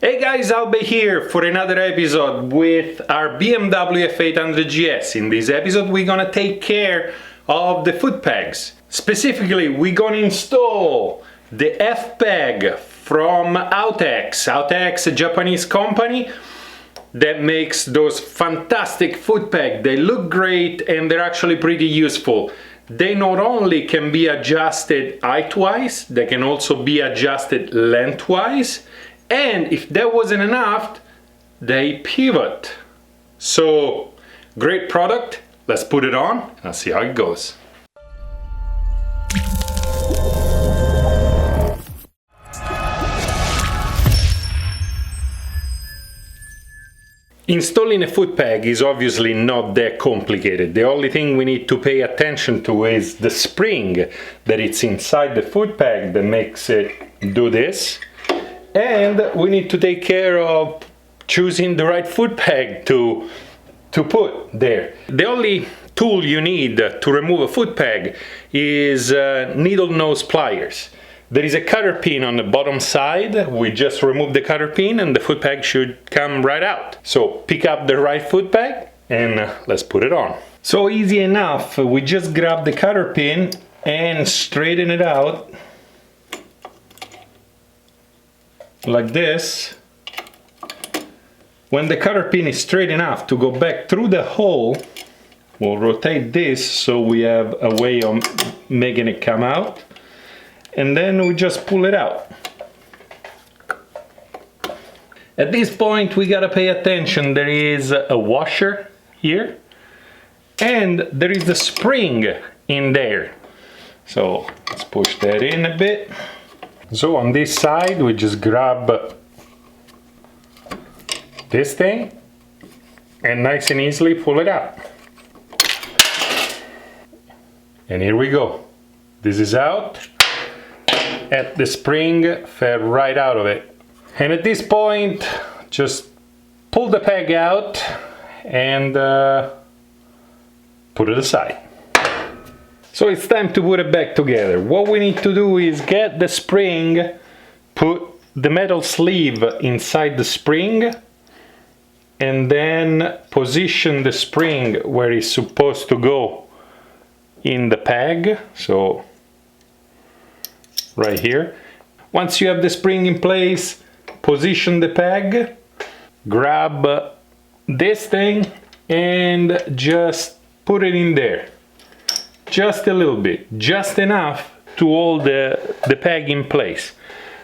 Hey guys, Albe here for another episode with our BMW F800GS. In this episode we're gonna take care of the foot pegs. Specifically, we're gonna install the F-peg from OutEx. OutEx, a Japanese company that makes those fantastic foot pegs. They look great and they're actually pretty useful. They not only can be adjusted height-wise, they can also be adjusted length-wise, and if that wasn't enough, they pivot. So, great product. Let's put it on and see how it goes. Installing a foot peg is obviously not that complicated. The only thing we need to pay attention to is the spring that it's inside the foot peg that makes it do this. And we need to take care of choosing the right foot peg to put there. The only tool you need to remove a foot peg is needle nose pliers. There is a cutter pin on the bottom side. We just remove the cutter pin and the foot peg should come right out. So pick up the right foot peg and let's put it on. So easy enough. We just grab the cutter pin and straighten it out like this. When the cutter pin is straight enough to go back through the hole, we'll rotate this so we have a way of making it come out. And then we just pull it out. At this point we gotta pay attention. There is a washer here and there is the spring in there. So let's push that in a bit. So on this side we just grab this thing and nice and easily pull it out. And here we go. This is out. And the spring fell right out of it. And at this point, just pull the peg out and put it aside. So it's time to put it back together. What we need to do is get the spring, put the metal sleeve inside the spring, and then position the spring where it's supposed to go in the peg. So right here. Once you have the spring in place, position the peg, grab this thing and just put it in there. Just a little bit, just enough to hold the peg in place.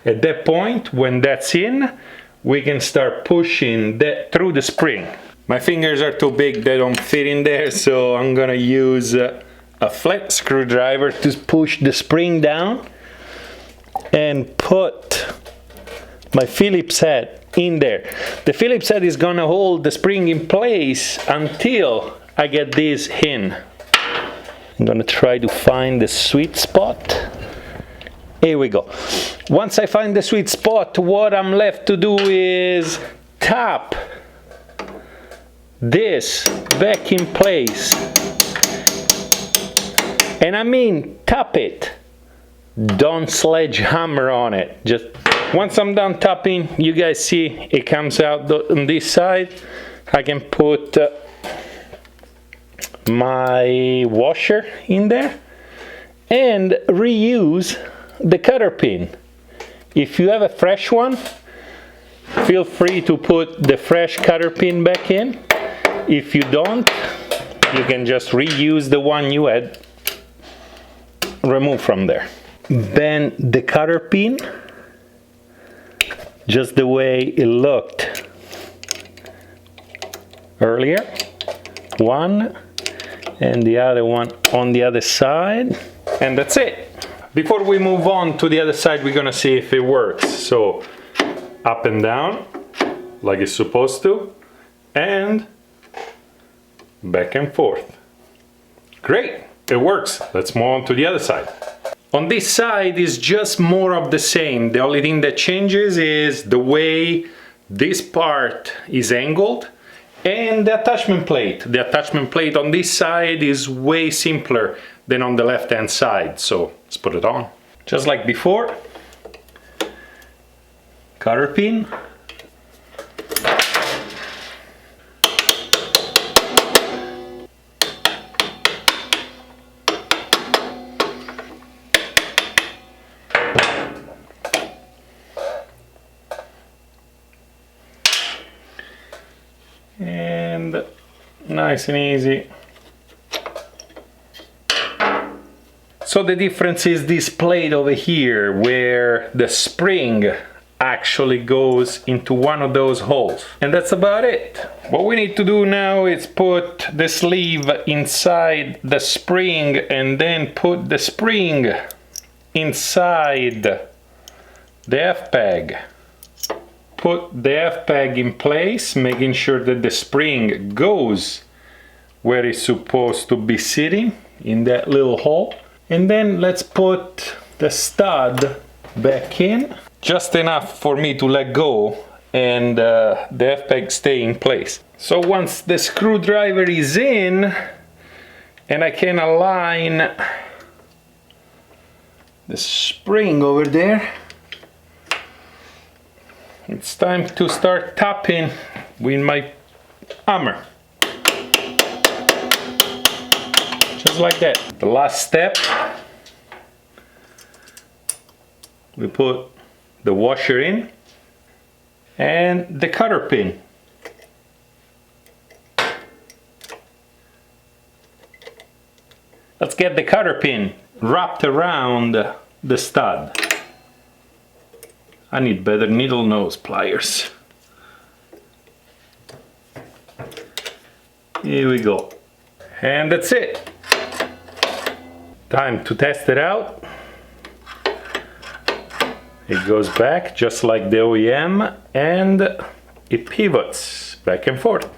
At that point, when that's in, we can start pushing that through the spring. My fingers are too big, they don't fit in there, so I'm gonna use a flat screwdriver to push the spring down and put my Phillips head in there. The Phillips head is gonna hold the spring in place until I get this in. I'm gonna try to find the sweet spot. Here we go. Once I find the sweet spot, what I'm left to do is tap this back in place. And I mean tap it. Don't sledgehammer on it. Just once I'm done tapping, you guys see it comes out on this side. I can put my washer in there and reuse the cutter pin. If you have a fresh one, feel free to put the fresh cutter pin back in. If you don't, you can just reuse the one you had removed from there. Bend the cutter pin just the way it looked earlier. One and the other one on the other side. And that's it. Before we move on to the other side, we're gonna see if it works. So up and down like it's supposed to, and back and forth. Great, it works. Let's move on to the other side. On this side is just more of the same. The only thing that changes is the way this part is angled and the attachment plate. The attachment plate on this side is way simpler than on the left hand side. So let's put it on. Just like before, cutter pin, and nice and easy. So the difference is this plate over here, where the spring actually goes into one of those holes. And that's about it. What we need to do now is put the sleeve inside the spring and then put the spring inside the F-peg. Put the F-peg in place, making sure that the spring goes where it's supposed to be sitting, in that little hole. And then let's put the stud back in, just enough for me to let go and the F-peg stay in place. So once the screwdriver is in and I can align the spring over there, it's time to start tapping with my hammer. Just like that. The last step, we put the washer in and the cutter pin. Let's get the cutter pin wrapped around the stud. I need better needle nose pliers. Here we go. And that's it. Time to test it out. It goes back just like the OEM and it pivots back and forth.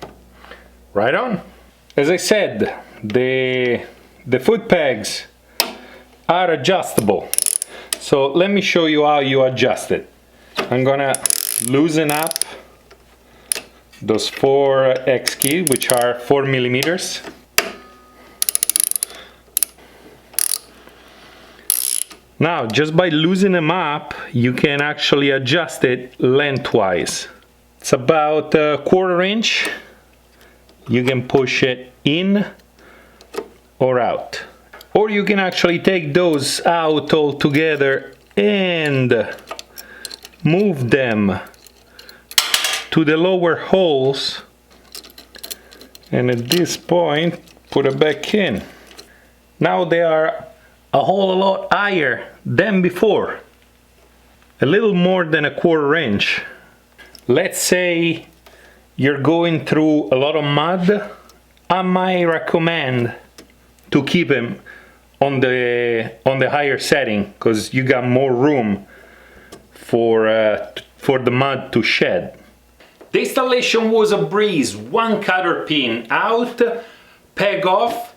Right on. As I said, the foot pegs are adjustable. So let me show you how you adjust it. I'm gonna loosen up those 4 X keys, which are 4 millimeters. Now, just by loosening them up, you can actually adjust it lengthwise. It's about a 1/4 inch. You can push it in or out. Or you can actually take those out altogether and move them to the lower holes. And at this point, put it back in. Now they are a whole lot higher than before, a little more than a 1/4 inch. Let's say you're going through a lot of mud, I might recommend to keep them on the higher setting, because you got more room for the mud to shed. The installation was a breeze. One cutter pin out, peg off,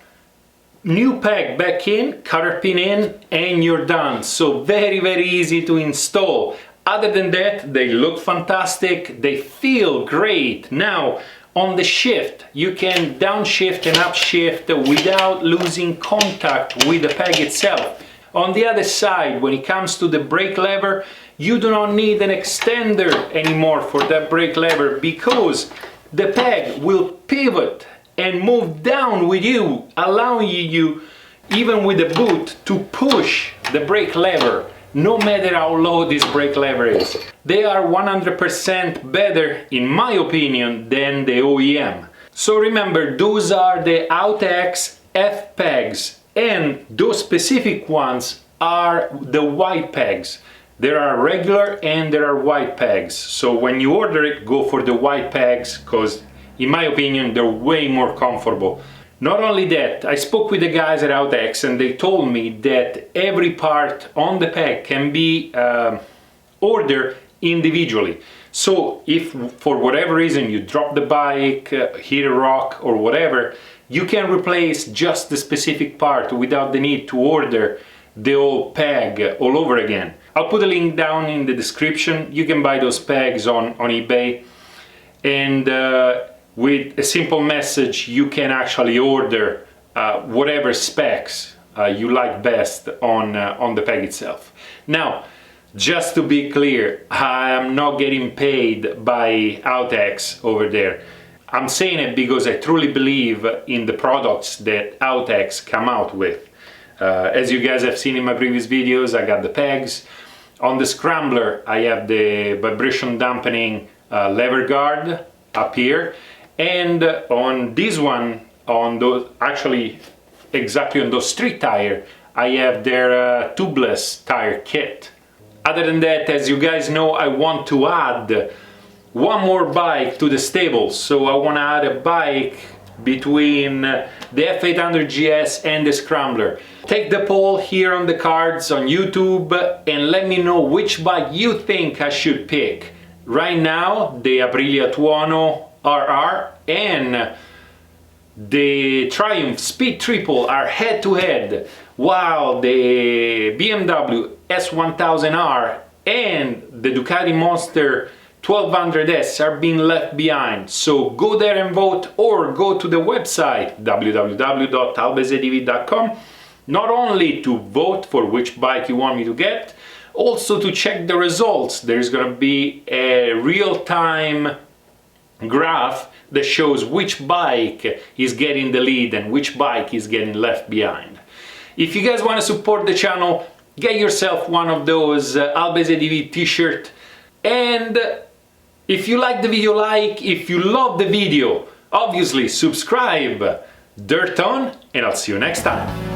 new peg back in, cutter pin in, and you're done. So very easy to install. Other than that, they look fantastic, they feel great. Now on the shift, you can downshift and upshift without losing contact with the peg itself. On the other side, when it comes to the brake lever, you do not need an extender anymore for that brake lever, because the peg will pivot and move down with you, allowing you, even with the boot, to push the brake lever, no matter how low this brake lever is. They are 100% better, in my opinion, than the OEM. So remember, those are the OutEx F pegs, and those specific ones are the white pegs. There are regular and there are white pegs. So when you order it, go for the white pegs, because in my opinion, they're way more comfortable. Not only that, I spoke with the guys at OutEx and they told me that every part on the peg can be ordered individually. So if for whatever reason you drop the bike, hit a rock or whatever, you can replace just the specific part without the need to order the whole peg all over again. I'll put a link down in the description. You can buy those pegs on eBay, and with a simple message you can actually order whatever specs you like best on the peg itself. Now, just to be clear, I am not getting paid by OutEx over there. I'm saying it because I truly believe in the products that OutEx come out with. As you guys have seen in my previous videos, I got the pegs. On the Scrambler, I have the vibration dampening lever guard up here, And on this one, on those, actually exactly on those street tire, I have their tubeless tire kit. Other than that, as you guys know, I want to add one more bike to the stable. So I want to add a bike between the F800GS and the Scrambler. Take the poll here on the cards on YouTube and let me know which bike you think I should pick. Right now, the Aprilia Tuono RR and the Triumph Speed Triple are head to head, while the BMW S1000R and the Ducati Monster 1200S are being left behind. So go there and vote, or go to the website www.albezedv.com, not only to vote for which bike you want me to get, also to check the results. There's gonna be a real-time graph that shows which bike is getting the lead and which bike is getting left behind. If you guys want to support the channel, get yourself one of those Albe ZDV t-shirt. And if you like the video, if you love the video, obviously subscribe. Dirt on, and I'll see you next time.